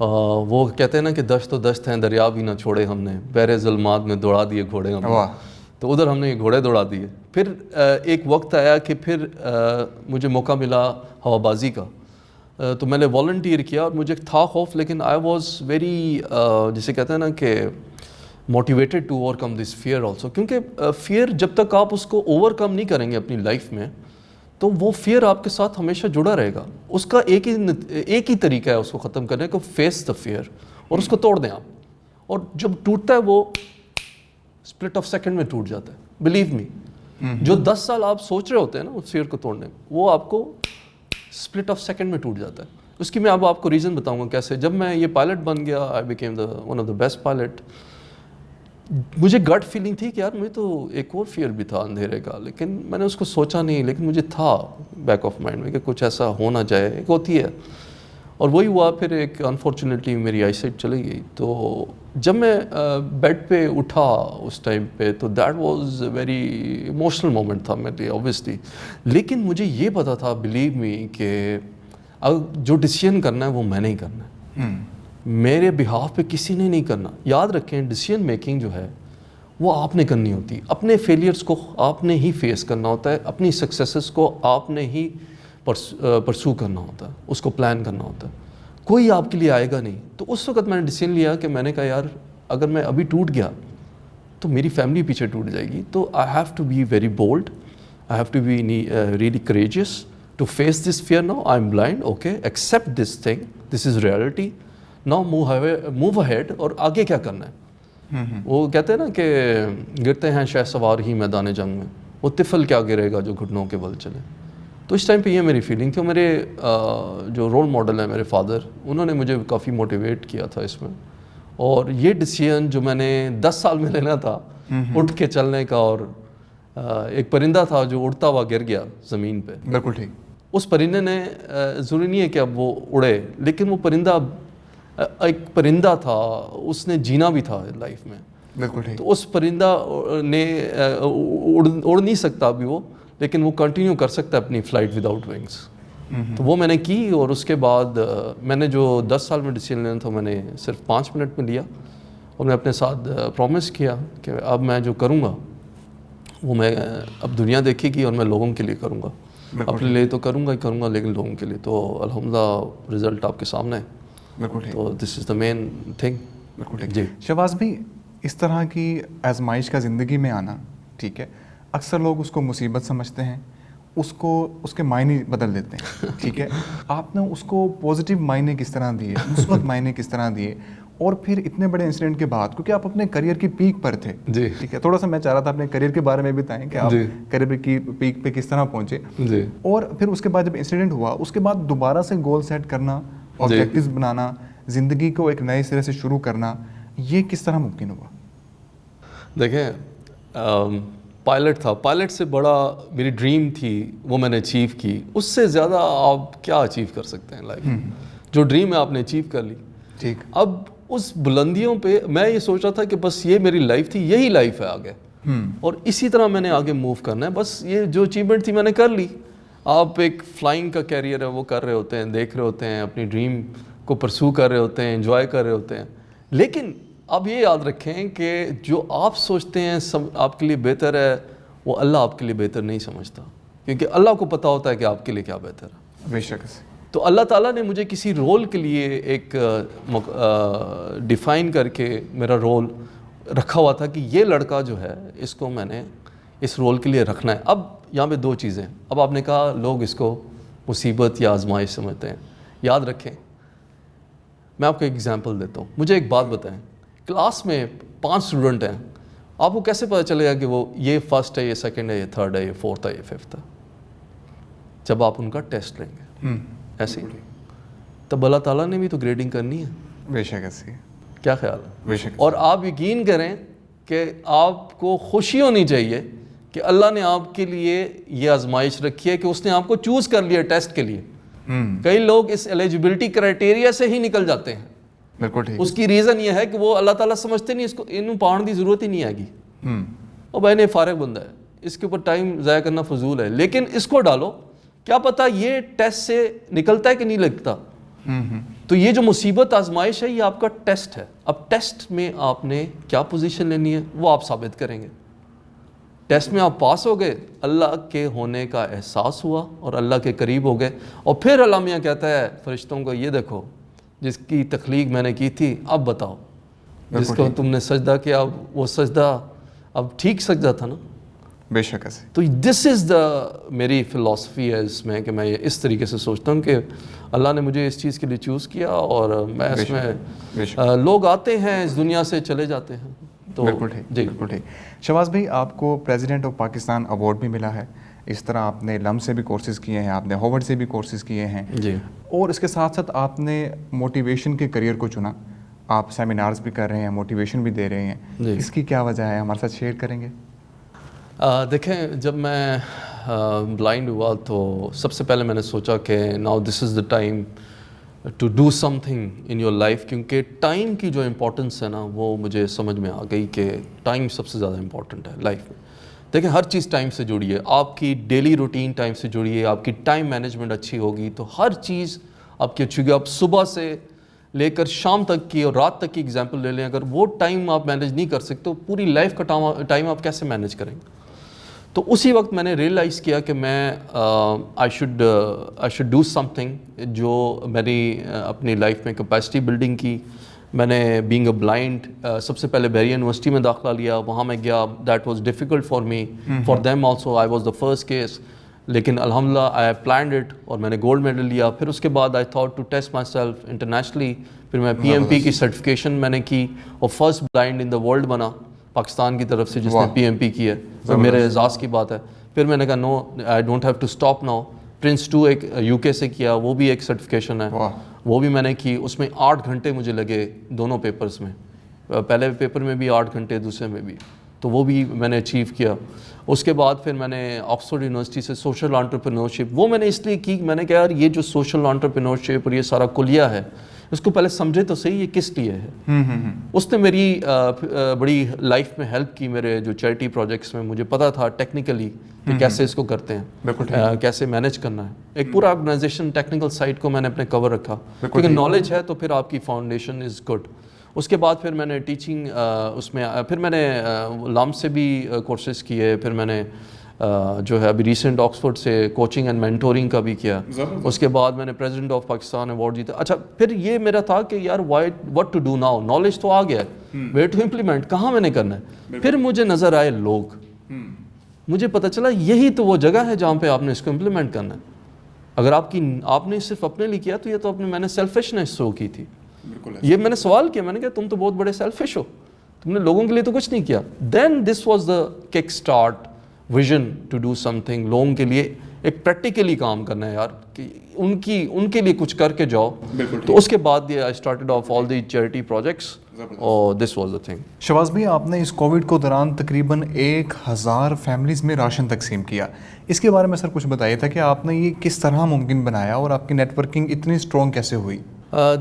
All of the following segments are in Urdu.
وہ کہتے ہیں نا کہ دشت و دشت ہیں دریا بھی نہ چھوڑے ہم نے، بحر ظلمات میں دوڑا دیے گھوڑے ہم نے، تو ادھر ہم نے یہ گھوڑے دوڑا دیے. پھر ایک وقت آیا کہ پھر مجھے موقع ملا ہوا بازی کا، تو میں نے والنٹیئر کیا اور مجھے تھا خوف، لیکن آئی واز ویری جسے کہتے ہیں نا کہ motivated to overcome this fear also, کیونکہ فیئر جب تک آپ اس کو اوور کم نہیں کریں گے اپنی لائف میں تو وہ فیئر آپ کے ساتھ ہمیشہ جڑا رہے گا. اس کا ایک ہی طریقہ ہے اس کو ختم کرنے کا، فیس دا فیئر، اور اس کو توڑ دیں آپ. اور جب ٹوٹتا ہے وہ اسپلٹ آف سیکنڈ میں ٹوٹ جاتا ہے. بلیو می، جو 10 سال آپ سوچ رہے ہوتے ہیں نا اس فیئر کو توڑنے، وہ آپ کو اسپلٹ آف سیکنڈ میں ٹوٹ جاتا ہے. اس کی میں اب آپ کو ریزن بتاؤں گا کیسے. جب میں یہ پائلٹ بن گیا، I became one of the best pilot, مجھے گٹ فیلنگ تھی کہ یار مجھے تو ایک اور فیئر بھی تھا اندھیرے کا، لیکن میں نے اس کو سوچا نہیں، لیکن مجھے تھا بیک آف مائنڈ میں کہ کچھ ایسا ہونا چاہے، ایک ہوتی ہے. اور وہی ہوا. پھر ایک انفارچونیٹلی میری آئی سائٹ چلی گئی. تو جب میں بیڈ پہ اٹھا اس ٹائم پہ، تو that was a very emotional moment تھا میرے لیے اوبویسلی. لیکن مجھے یہ پتا تھا، بلیو می، کہ جو ڈیسیژن کرنا ہے وہ میں نے ہی کرنا ہے، میرے بہاف پہ کسی نے نہیں کرنا. یاد رکھیں ڈیسیژن میکنگ جو ہے وہ آپ نے کرنی ہوتی ہے. اپنے فیلیئرس کو آپ نے ہی فیس کرنا ہوتا ہے، اپنی سکسیسز کو آپ نے ہی پرسو کرنا ہوتا ہے، اس کو پلان کرنا ہوتا ہے. کوئی آپ کے لیے آئے گا نہیں. تو اس وقت میں نے ڈیسیژن لیا کہ میں نے کہا یار اگر میں ابھی ٹوٹ گیا تو میری فیملی پیچھے ٹوٹ جائے گی. تو I have to be very bold, I have to be really courageous to face this fear. Now I am blind, okay accept this thing, this is reality. Now move ahead. اور آگے کیا کرنا ہے؟ وہ کہتے ہیں نا کہ گرتے ہیں شہ سوار ہی میدان جنگ میں، وہ طفل کیا گرے گا جو گھٹنوں کے بل چلے. تو اس ٹائم پہ یہ میری فیلنگ تھی. میرے جو رول ماڈل ہیں میرے فادر، انہوں نے مجھے کافی موٹیویٹ کیا تھا اس میں. اور یہ ڈیسیژن جو میں نے 10 سال میں لینا تھا، اٹھ کے چلنے کا، اور ایک پرندہ تھا جو اڑتا ہوا گر گیا زمین پہ. بالکل ٹھیک. اس پرندے نے ضروری نہیں ہے کہ اب وہ اڑے، لیکن وہ پرندہ ایک پرندہ تھا، اس نے جینا بھی تھا لائف میں. بالکل ٹھیک. تو اس پرندہ نے اڑ نہیں سکتا ابھی وہ، لیکن وہ کنٹینیو کر سکتا ہے اپنی فلائٹ وداؤٹ ونگس. تو وہ میں نے کی. اور اس کے بعد میں نے جو 10 سال میں ڈیسیژن لینا تھا میں نے صرف 5 منٹ میں لیا. اور میں اپنے ساتھ پرومس کیا کہ اب میں جو کروں گا وہ میں اب دنیا دیکھے گی اور میں لوگوں کے لیے کروں گا. اپنے لیے تو کروں گا لیکن لوگوں کے لیے. تو الحمدللہ رزلٹ آپ کے سامنے ہے. تو دس از دا مین تھنگ. بالکل ٹھیک. جی شہباز بھائی، اس طرح کی آزمائش کا زندگی میں آنا، ٹھیک ہے، اکثر لوگ اس کو مصیبت سمجھتے ہیں، اس کے معنی بدل دیتے ہیں. ٹھیک ہے، آپ نے اس کو پازیٹیو معنی کس طرح دیے، مثبت معنی کس طرح دیے، اور پھر اتنے بڑے انسیڈنٹ کے بعد، کیونکہ آپ اپنے کریئر کی پیک پر تھے. جی ٹھیک ہے، تھوڑا سا میں چاہ رہا تھا اپنے کریئر کے بارے میں بھی بتائیں کہ آپ کریئر کی پیک پہ کس طرح پہنچے. جی. اور پھر اس کے بعد جب انسیڈنٹ ہوا، اس کے بعد دوبارہ سے گول سیٹ کرنا، آبجیکٹیوز بنانا، زندگی کو ایک نئے سرے سے شروع کرنا، یہ کس طرح ممکن ہوا؟ دیکھیں، پائلٹ تھا، پائلٹ سے بڑا میری ڈریم تھی، وہ میں نے اچیو کی. اس سے زیادہ آپ کیا اچیو کر سکتے ہیں لائف میں؟ جو ڈریم ہے آپ نے اچیو کر لی. ٹھیک. اب اس بلندیوں پہ میں یہ سوچ رہا تھا کہ بس یہ میری لائف تھی، یہی لائف ہے آگے، اور اسی طرح میں نے آگے موو کرنا ہے. بس یہ جو اچیومنٹ تھی میں نے کر لی. آپ ایک فلائنگ کا کیریئر ہے وہ کر رہے ہوتے ہیں، دیکھ رہے ہوتے ہیں، اپنی ڈریم کو پرسو کر رہے ہوتے ہیں، انجوائے کر رہے ہوتے ہیں. لیکن اب یہ یاد رکھیں کہ جو آپ سوچتے ہیں آپ کے لیے بہتر ہے، وہ اللہ آپ کے لیے بہتر نہیں سمجھتا، کیونکہ اللہ کو پتہ ہوتا ہے کہ آپ کے لیے کیا بہتر ہے. بے شک. تو اللہ تعالیٰ نے مجھے کسی رول کے لیے ایک ڈیفائن کر کے میرا رول رکھا ہوا تھا کہ یہ لڑکا جو ہے اس کو میں نے اس رول کے لیے رکھنا ہے. اب یہاں پہ 2 چیزیں. اب آپ نے کہا لوگ اس کو مصیبت یا آزمائش سمجھتے ہیں. یاد رکھیں، میں آپ کو ایک ایگزامپل دیتا ہوں. مجھے ایک بات بتائیں، کلاس میں 5 اسٹوڈنٹ ہیں، آپ کو کیسے پتہ چلے گا کہ وہ یہ فرسٹ ہے، یہ سیکنڈ ہے، یہ تھرڈ ہے، یہ فورتھ ہے، یہ ففتھ ہے؟ جب آپ ان کا ٹیسٹ لیں گے. ایسے ہی تب اللہ تعالیٰ نے بھی تو گریڈنگ کرنی ہے. بے شک ایسے. کیا خیال ہے؟ بے شک. اور آپ یقین کریں کہ آپ کو خوشی ہونی چاہیے کہ اللہ نے آپ کے لیے یہ آزمائش رکھی ہے کہ اس نے آپ کو چوز کر لیا ٹیسٹ کے لیے. کئی لوگ اس ایلیجبلٹی کرائٹیریا سے ہی نکل جاتے ہیں. بالکل ٹھیک. اس کی ریزن یہ ہے کہ وہ اللہ تعالیٰ سمجھتے نہیں اس کو، انہوں پاؤں کی ضرورت ہی نہیں آئے گی. اور بھائی نے فارغ بندہ ہے، اس کے اوپر ٹائم ضائع کرنا فضول ہے. لیکن اس کو ڈالو، کیا پتہ یہ ٹیسٹ سے نکلتا ہے کہ نہیں لگتا. تو تو یہ جو مصیبت آزمائش ہے یہ آپ کا ٹیسٹ ہے. اب ٹیسٹ میں آپ نے کیا پوزیشن لینی ہے وہ آپ ثابت کریں گے. ٹیسٹ میں آپ پاس ہو گئے, اللہ کے ہونے کا احساس ہوا اور اللہ کے قریب ہو گئے, اور پھر اللہ میاں کہتا ہے فرشتوں کو, یہ دیکھو جس کی تخلیق میں نے کی تھی اب بتاؤ, جس کو تم نے سجدہ کیا وہ سجدہ اب ٹھیک سجدہ تھا نا. بے شک ایسے. تو دس از میری فلاسفی ہے اس میں, کہ میں اس طریقے سے سوچتا ہوں کہ اللہ نے مجھے اس چیز کے لیے چوز کیا, اور میں اس میں لوگ آتے ہیں اس دنیا سے چلے جاتے ہیں. تو بالکل ٹھیک, بالکل ٹھیک. شہباز بھائی, آپ کو پریزیڈنٹ آف پاکستان ایوارڈ بھی ملا ہے, اس طرح آپ نے لم سے بھی کورسز کیے ہیں, آپ نے ہارورڈ سے بھی کورسز کیے ہیں جی, اور اس کے ساتھ ساتھ آپ نے موٹیویشن کے کریئر کو چنا. آپ سیمینارز بھی کر رہے ہیں, موٹیویشن بھی دے رہے ہیں, اس کی کیا وجہ ہے, ہمارے ساتھ شیئر کریں گے؟ دیکھیں, جب میں بلائنڈ ہوا تو سب سے پہلے میں نے سوچا کہ now this is the time to do some thing in your life, کیونکہ ٹائم کی جو امپورٹنس ہے نا وہ مجھے سمجھ میں آ گئی کہ ٹائم سب سے زیادہ امپورٹنٹ ہے لائف میں. دیکھیں, ہر چیز ٹائم سے جڑی ہے, آپ کی ڈیلی روٹین ٹائم سے جڑی ہے, آپ کی ٹائم مینجمنٹ اچھی ہوگی تو ہر چیز آپ کی اچھی ہوگی. آپ صبح سے لے کر شام تک کی اور رات تک کی ایگزامپل لے لیں, اگر وہ ٹائم آپ مینیج نہیں کر سکتے تو پوری لائف کا ٹائم آپ کیسے مینیج کریں گے. تو اسی وقت میں نے ریئلائز کیا کہ میں I should do some thing جو میری اپنی لائف میں کیپیسٹی بلڈنگ کی. میں نے بینگ اے بلائنڈ سب سے پہلے بحریہ یونیورسٹی میں داخلہ لیا, وہاں میں گیا, that was difficult for me, for them also, I was the first case, لیکن الحمدللہ آئی ہیو پلانڈ اٹ اور میں نے گولڈ میڈل لیا. پھر اس کے بعد I thought to test myself internationally, پھر میں PMP کی سرٹیفکیشن میں نے کی اور first blind in the world بنا پاکستان کی طرف سے جس نے PMP کی ہے. تو میرے اعزاز کی بات ہے. پھر میں نے کہا no, I don't have to stop now. Prince 2 ایک UK سے کیا, وہ بھی ایک سرٹیفکیشن ہے, وہ بھی میں نے کی. اس میں 8 گھنٹے مجھے لگے دونوں پیپرز میں, پہلے پیپر میں بھی 8 گھنٹے, دوسرے میں بھی, تو وہ بھی میں نے اچیو کیا. اس کے بعد پھر میں نے آکسفورڈ یونیورسٹی سے سوشل انٹرپرینورشپ, وہ میں نے اس لیے کی, میں نے کہا یار یہ جو سوشل انٹرپرینورشپ اور یہ سارا کلیہ ہے اس کو پہلے سمجھے تو صحیح یہ کس لیے ہے. اس نے میری بڑی لائف میں ہیلپ کی. میرے جو چیریٹی پروجیکٹس میں مجھے پتا تھا ٹیکنیکلی کہ کیسے اس کو کرتے ہیں, کیسے مینیج کرنا ہے. ایک پورا آرگنائزیشن ٹیکنیکل سائٹ کو میں نے اپنے کور رکھا, کیونکہ نالج ہے تو پھر آپ کی فاؤنڈیشن از گڈ. اس کے بعد پھر میں نے ٹیچنگ اس میں, پھر میں نے لام سے بھی کورسز کیے, پھر میں نے جو ہے ابھی ریسنٹ آکسفورڈ سے کوچنگ اینڈ مینٹورنگ کا بھی کیا. اس کے بعد میں نے پریزیڈنٹ آف پاکستان ایوارڈ جیتا. اچھا, پھر یہ میرا تھا کہ یار what to do now, knowledge تو آ گیا ہے, ویئر ٹو امپلیمنٹ, کہاں میں نے کرنا ہے. پھر مجھے نظر آئے لوگ, مجھے پتہ چلا یہی تو وہ جگہ ہے جہاں پہ آپ نے اس کو امپلیمنٹ کرنا ہے. اگر آپ نے صرف اپنے لیے کیا تو یہ تو میں نے سیلفشنس شو کی تھی. یہ میں نے سوال کیا, میں نے کہا تم تو بہت بڑے سیلفش ہو, تم نے لوگوں کے لیے تو کچھ نہیں کیا. Then this was the kick start vision to do سم تھنگ, لوگوں کے لیے ایک پریکٹیکلی کام کرنا ہے یار, کہ ان کے لیے کچھ کر کے جاؤ. تو اس کے بعد I started off all the charity projects, اور this was the thing. Shahbaz بھائی, آپ نے اس کووڈ کو دوران تقریباً 1000 فیملیز میں راشن تقسیم کیا. اس کے بارے میں سر کچھ بتائیے تھا کہ آپ نے یہ کس طرح ممکن بنایا اور آپ کی نیٹ ورکنگ اتنی اسٹرانگ کیسے ہوئی؟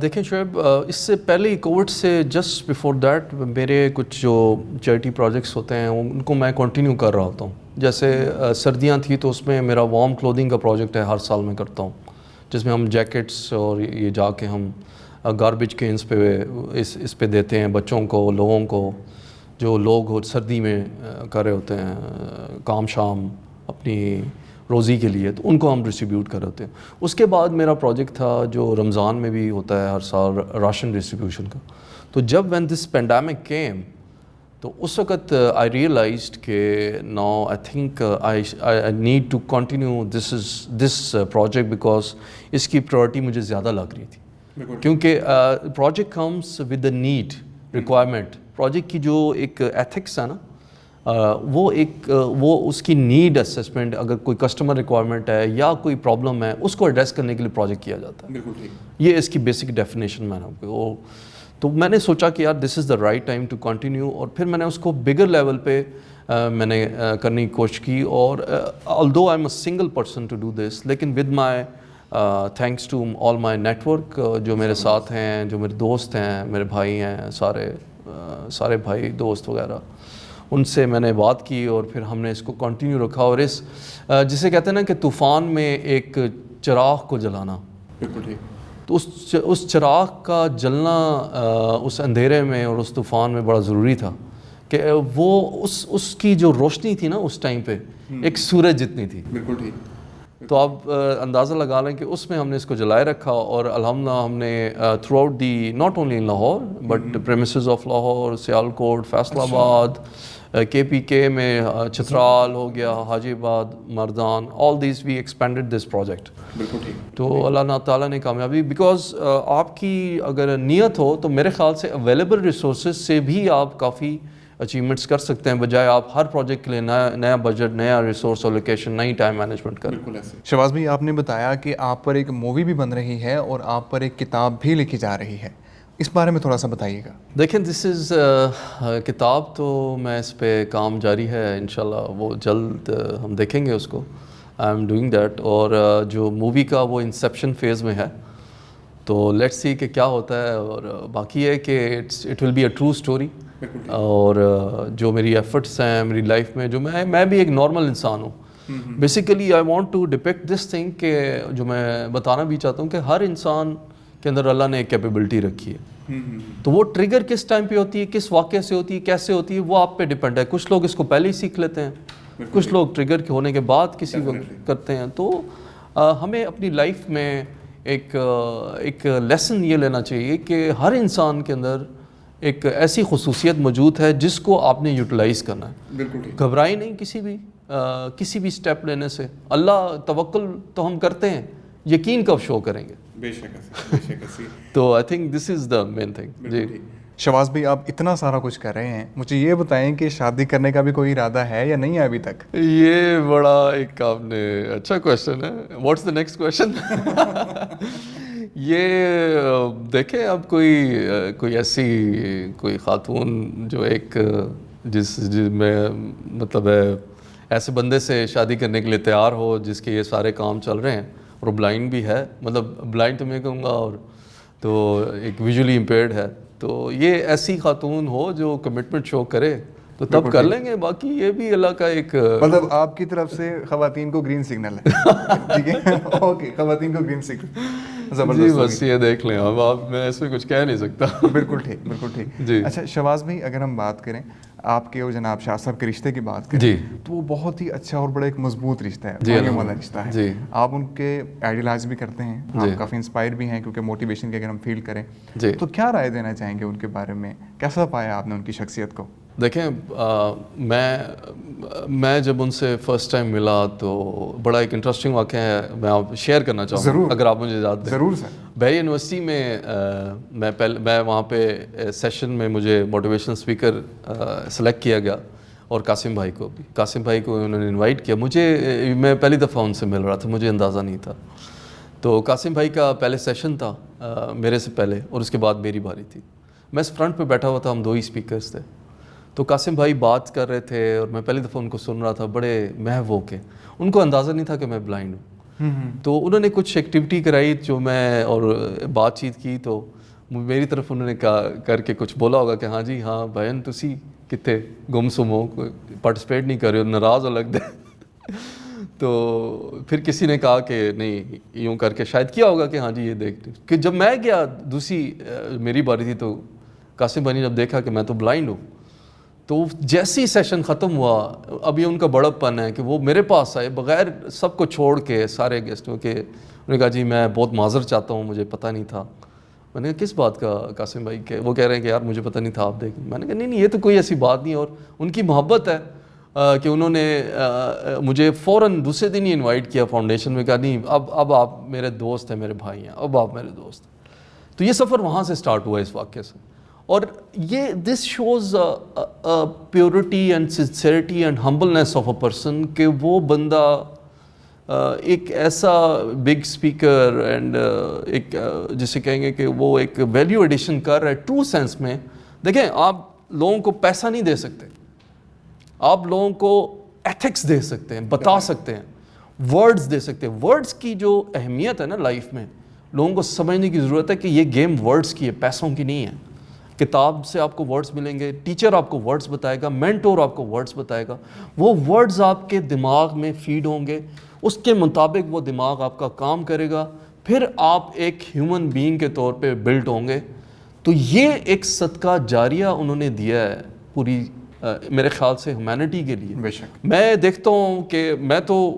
دیکھیں شعیب, اس سے پہلے ہی کووڈ سے جسٹ بیفور دیٹ میرے کچھ جو چیریٹی پروجیکٹس ہوتے ہیں ان کو میں کنٹینیو کر رہا ہوتا ہوں. جیسے سردیاں تھیں تو اس میں میرا وارم کلودنگ کا پروجیکٹ ہے, ہر سال میں کرتا ہوں, جس میں ہم جیکٹس اور یہ جا کے ہم گاربیج کینس پہ اس پہ دیتے ہیں بچوں کو, لوگوں کو جو لوگ سردی میں کر رہے ہوتے ہیں کام شام اپنی روزی کے لیے, تو ان کو ہم ڈسٹریبیوٹ کر رہے ہوتے ہیں. اس کے بعد میرا پروجیکٹ تھا جو رمضان میں بھی ہوتا ہے ہر سال, راشن ڈسٹریبیوشن کا. تو جب وین دس پینڈیمک کیم تو اس وقت آئی ریئلائزڈ کہ now I think I need to continue this project, because اس کی پرائرٹی مجھے زیادہ لگ رہی تھی. کیونکہ project comes with the need requirement. Project کی جو ایک ایتھکس ہے نا, وہ اس کی نیڈ اسسمنٹ, اگر کوئی کسٹمر ریکوائرمنٹ ہے یا کوئی پرابلم ہے اس کو ایڈریس کرنے کے لیے پروجیکٹ کیا جاتا ہے. یہ اس کی بیسک ڈیفینیشن میں نے تو میں نے سوچا کہ یار this is the right time to continue, اور پھر میں نے اس کو بگر لیول پہ میں نے کرنے کی کوشش کی. اور although I am a single person to do this, لیکن with my thanks to all my network, جو میرے ساتھ ہیں, جو میرے دوست ہیں, میرے بھائی ہیں, سارے بھائی دوست وغیرہ, ان سے میں نے بات کی اور پھر ہم نے اس کو کنٹینیو رکھا. اور اس جسے کہتے ہیں نا کہ طوفان میں ایک چراغ کو جلانا, تو اس چراغ کا جلنا اس اندھیرے میں اور اس طوفان میں بڑا ضروری تھا کہ وہ اس کی جو روشنی تھی نا اس ٹائم پہ ایک سورج جتنی تھی. بالکل ٹھیک. تو آپ اندازہ لگا لیں کہ اس میں ہم نے اس کو جلائے رکھا, اور الحمدللہ ہم نے throughout the not only in Lahore but premises of Lahore, Sialkot, Faisalabad, KPK میں چترال ہو گیا, Hajiabad, Mardan, all these we expanded this project. بالکل ٹھیک. تو اللہ تعالیٰ نے کامیابی, بیکاز آپ کی اگر نیت ہو تو میرے خیال سے اویلیبل ریسورسز سے بھی آپ کافی اچیومنٹس کر سکتے ہیں, بجائے آپ ہر پروجیکٹ کے لیے نیا بجٹ, نیا ریسورس الوکیشن, نئی ٹائم مینجمنٹ کریں. بالکل ایسے. شہباز بھائی, آپ نے بتایا کہ آپ پر ایک مووی بھی بن رہی ہے اور آپ پر ایک کتاب بھی لکھی جا رہی ہے, اس بارے میں تھوڑا سا بتائیے گا. دیکھیں, دس از کتاب تو میں اس پہ کام جاری ہے انشاءاللہ, وہ جلد ہم دیکھیں گے اس کو. I am doing that. اور جو مووی کا وہ انسیپشن فیز میں ہے, تو لیٹس سی کہ کیا ہوتا ہے. اور باقی ہے کہ it will be a true story. اور جو میری ایفرٹس ہیں میری لائف میں, جو میں بھی ایک نارمل انسان ہوں. Basically I want to depict this thing کہ جو میں بتانا بھی چاہتا ہوں کہ ہر انسان کے اندر اللہ نے ایک کیپیبلٹی رکھی ہے. تو وہ ٹریگر کس ٹائم پہ ہوتی ہے, کس واقعے سے ہوتی ہے, کیسے ہوتی ہے, وہ آپ پہ ڈپینڈ ہے. کچھ لوگ اس کو پہلے ہی سیکھ لیتے ہیں, کچھ لوگ ٹریگر ہونے کے بعد کسی کو کرتے ہیں. تو ہمیں اپنی لائف میں ایک لیسن یہ لینا چاہیے کہ ہر انسان کے اندر ایک ایسی خصوصیت موجود ہے جس کو آپ نے یوٹیلائز کرنا ہے. بالکل. گھبرائی نہیں کسی بھی سٹیپ لینے سے. اللہ توکل تو ہم کرتے ہیں, یقین کب شو کریں گے. بے شک. تو I think this is the main thing. جی شہباز بھائی, آپ اتنا سارا کچھ کر رہے ہیں, مجھے یہ بتائیں کہ شادی کرنے کا بھی کوئی ارادہ ہے یا نہیں ہے ابھی تک؟ یہ بڑا ایک آپ نے اچھا کویشچن ہے. What's the next question? یہ دیکھیں, اب کوئی ایسی کوئی خاتون جو ایک جس میں مطلب ہے ایسے بندے سے شادی کرنے کے لیے تیار ہو جس کے یہ سارے کام چل رہے ہیں, اور بلائنڈ بھی ہے, مطلب بلائنڈ تو میں کہوں گا, اور تو ایک ویژولی امپیئرڈ ہے, تو یہ ایسی خاتون ہو جو کمٹمنٹ شو کرے تو تب کر لیں گے. باقی یہ بھی اللہ کا ایک, مطلب آپ کی طرف سے خواتین کو گرین سگنل ہے. ٹھیک ہے, اوکے, خواتین کو گرین سگنل. جی بس یہ دیکھ لیں, اب آپ, میں اس میں کچھ کہہ نہیں سکتا. بالکل ٹھیک, بالکل ٹھیک. جی. اچھا شہباز بھائی, اگر ہم بات کریں آپ کے اور جناب شاہ صاحب کے رشتے کی بات کریں, جی, تو وہ بہت ہی اچھا اور بڑا ایک مضبوط رشتہ ہے, جی والا رشتہ ہے. جی. آپ ان کے آئیڈیلائز بھی کرتے ہیں, آپ کافی انسپائر بھی ہیں, کیونکہ موٹیویشن کی اگر ہم فیل کریں, تو کیا رائے دینا چاہیں گے ان کے بارے میں, کیسا پایا آپ نے ان کی شخصیت کو؟ دیکھیں, میں جب ان سے فرسٹ ٹائم ملا تو بڑا ایک انٹرسٹنگ واقعہ ہے, میں آپ شیئر کرنا چاہوں گا اگر آپ مجھے اجازت دیں. ضرور سر. بحریہ یونیورسٹی میں میں وہاں پہ سیشن میں مجھے موٹیویشنل اسپیکر سلیکٹ کیا گیا, اور قاسم بھائی کو انہوں نے انوائٹ کیا. میں پہلی دفعہ ان سے مل رہا تھا, مجھے اندازہ نہیں تھا. تو قاسم بھائی کا پہلے سیشن تھا میرے سے پہلے, اور اس کے بعد میری باری تھی. میں اس فرنٹ پہ بیٹھا ہوا تھا, ہم 2 ہی اسپیکرز تھے. تو قاسم بھائی بات کر رہے تھے اور میں پہلی دفعہ ان کو سن رہا تھا, بڑے محو ہو کے. ان کو اندازہ نہیں تھا کہ میں بلائنڈ ہوں. تو انہوں نے کچھ ایکٹیویٹی کرائی جو میں, اور بات چیت کی, تو میری طرف انہوں نے کر کے کچھ بولا ہوگا کہ ہاں جی ہاں بہن تسی کتے گمسم ہو, پارٹیسپیٹ نہیں کر رہے ہو, ناراض ہو لگ دے. تو پھر کسی نے کہا کہ نہیں, یوں کر کے شاید کیا ہوگا کہ ہاں جی یہ دیکھ, کہ جب میں گیا دوسری میری باری تھی, تو قاسم بھائی نے جب دیکھا کہ میں تو بلائنڈ ہوں, تو جیسی سیشن ختم ہوا, اب یہ ان کا بڑپن ہے کہ وہ میرے پاس آئے بغیر سب کو چھوڑ کے, سارے گیسٹوں کے. انہوں نے کہا جی میں بہت معذر چاہتا ہوں, مجھے پتہ نہیں تھا. میں نے کہا کس بات کا قاسم بھائی؟ کہ وہ کہہ رہے ہیں کہ یار مجھے پتہ نہیں تھا, آپ دیکھ. میں نے کہا نہیں یہ تو کوئی ایسی بات نہیں. اور ان کی محبت ہے کہ انہوں نے مجھے فوراً دوسرے دن ہی انوائٹ کیا فاؤنڈیشن میں. کہا نہیں اب آپ میرے دوست ہیں, میرے بھائی ہیں, اب آپ میرے دوست ہیں. تو یہ سفر وہاں سے سٹارٹ ہوا اس واقعے سے. اور یہ this shows purity and sincerity and humbleness of a person, کہ وہ بندہ ایک ایسا بگ اسپیکر اینڈ ایک جسے کہیں گے کہ وہ ایک ویلیو ایڈیشن کر رہا ہے ٹرو سینس میں. دیکھیں, آپ لوگوں کو پیسہ نہیں دے سکتے, آپ لوگوں کو ایتھکس دے سکتے ہیں, بتا سکتے ہیں, ورڈز دے سکتے ہیں. ورڈز کی جو اہمیت ہے نا لائف میں, لوگوں کو سمجھنے کی ضرورت ہے کہ یہ گیم ورڈز کی ہے, پیسوں کی نہیں ہے. کتاب سے آپ کو ورڈز ملیں گے, ٹیچر آپ کو ورڈز بتائے گا, مینٹور آپ کو ورڈز بتائے گا, وہ ورڈز آپ کے دماغ میں فیڈ ہوں گے, اس کے مطابق وہ دماغ آپ کا کام کرے گا, پھر آپ ایک ہیومن بینگ کے طور پہ بلڈ ہوں گے. تو یہ ایک صدقہ جاریہ انہوں نے دیا ہے پوری میرے خیال سے ہیومینٹی کے لیے. بے شک. میں دیکھتا ہوں کہ میں تو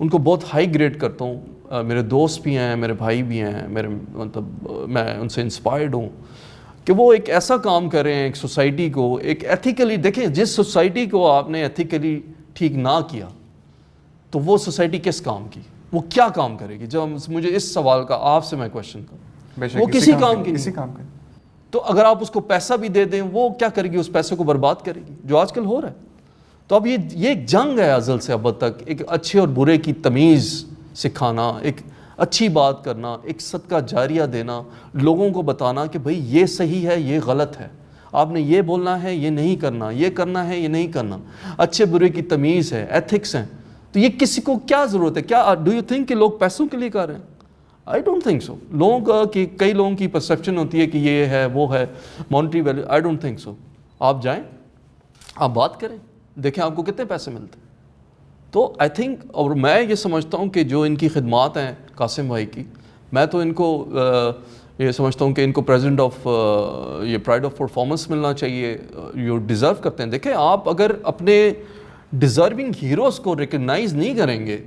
ان کو بہت ہائی گریڈ کرتا ہوں. میرے دوست بھی ہیں, میرے بھائی بھی ہیں, میرے مطلب میں ان سے انسپائرڈ ہوں کہ وہ ایک ایسا کام کر رہے ہیں, ایک سوسائٹی کو ایک ایتھیکلی, دیکھیں جس سوسائٹی کو آپ نے ایتھیکلی ٹھیک نہ کیا تو وہ سوسائٹی کس کام کی, وہ کیا کام کرے گی؟ جب مجھے اس سوال کا آپ سے میں کوشچن کروں, وہ کسی کام کی نہیں. تو اگر آپ اس کو پیسہ بھی دے دیں وہ کیا کرے گی؟ اس پیسے کو برباد کرے گی, جو آج کل ہو رہا ہے. تو اب یہ ایک جنگ ہے ازل سے ابد تک, ایک اچھے اور برے کی تمیز سکھانا, ایک اچھی بات کرنا, ایک صدقہ جاریہ دینا, لوگوں کو بتانا کہ بھئی یہ صحیح ہے, یہ غلط ہے, آپ نے یہ بولنا ہے, یہ نہیں کرنا, یہ کرنا ہے, یہ نہیں کرنا, اچھے برے کی تمیز ہے, ایتھکس ہیں. تو یہ کسی کو کیا ضرورت ہے؟ کیا ڈو یو تھنک کہ لوگ پیسوں کے لیے کر رہے ہیں؟ I don't think so. لوگوں کا کہ کئی لوگوں کی پرسیپشن ہوتی ہے کہ یہ ہے, وہ ہے, monetary value. I don't think so. آپ جائیں, آپ بات کریں, دیکھیں آپ کو کتنے پیسے ملتے ہیں. تو آئی تھنک, اور میں یہ سمجھتا ہوں کہ جو ان کی خدمات ہیں قاسم بھائی کی, میں تو ان کو یہ سمجھتا ہوں کہ ان کو پریزیڈنٹ آف یہ پرائڈ آف پرفارمنس ملنا چاہیے. یہ ڈیزرو کرتے ہیں. دیکھیں آپ اگر اپنے ڈیزرونگ ہیروز کو ریکگنائز نہیں کریں گے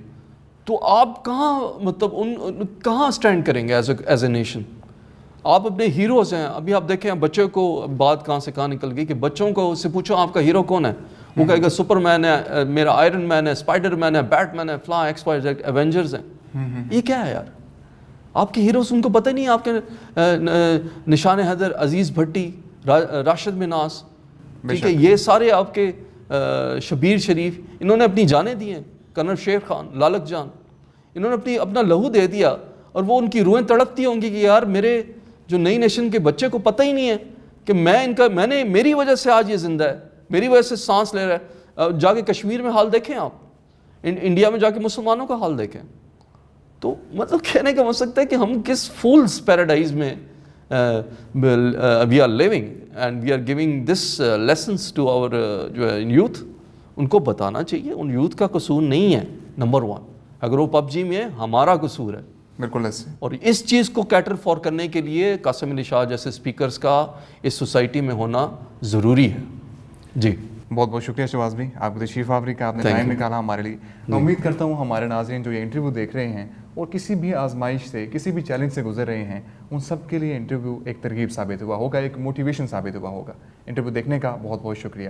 تو آپ کہاں مطلب ان کہاں اسٹینڈ کریں گے ایز اے نیشن؟ آپ اپنے ہیروز ہیں. ابھی آپ دیکھیں بچوں کو, بات کہاں سے کہاں نکل گئی کہ بچوں کو سے پوچھو آپ کا ہیرو کون ہے, وہ کہے گا سپر مین ہے, میرا آئرن مین ہے, اسپائڈر مین ہے, بیٹ مین ہے, فلاں ایکس وائی زیڈ, ایونجرز ہیں. یہ کیا ہے یار؟ آپ کے ہیروز ان کو پتہ نہیں. آپ کے نشان حیدر, عزیز بھٹی, راشد مناس, ٹھیک ہے, یہ سارے آپ کے شبیر شریف, انہوں نے اپنی جانیں دی ہیں. کرنل شیر خان, لالک جان, انہوں نے اپنا لہو دے دیا, اور وہ ان کی روحیں تڑپتی ہوں گی کہ یار میرے جو نئی نیشن کے بچے کو پتہ ہی نہیں ہے کہ میں نے میری وجہ سے آج یہ زندہ ہے, میری وجہ سے سانس لے رہا ہے. جا کے کشمیر میں حال دیکھیں آپ, انڈیا میں جا کے مسلمانوں کا حال دیکھیں. تو مطلب کہنے کا مقصد ہے کہ ہم کس فولس پیراڈائز میں we are living, and we are giving this lessons to our جو ہے یوتھ. ان کو بتانا چاہیے ان یوتھ کا قصور نہیں ہے نمبر 1. اگر وہ پب جی میں ہے, ہمارا قصور ہے. بالکل ایسے. اور اس چیز کو کیٹر فار کرنے کے لیے قاسم علی شاہ جیسے اسپیکرز کا اس سوسائٹی میں ہونا ضروری ہے. جی بہت بہت شکریہ شہباز بھائی, آپ کو تشریف آوری کا, آپ نے ٹائم نکالا ہمارے لیے. میں امید کرتا ہوں ہمارے ناظرین جو یہ انٹرویو دیکھ رہے ہیں اور کسی بھی آزمائش سے, کسی بھی چیلنج سے گزر رہے ہیں, ان سب کے لیے انٹرویو ایک ترغیب ثابت ہوا ہوگا, ایک موٹیویشن ثابت ہوا ہوگا. انٹرویو دیکھنے کا بہت بہت شکریہ.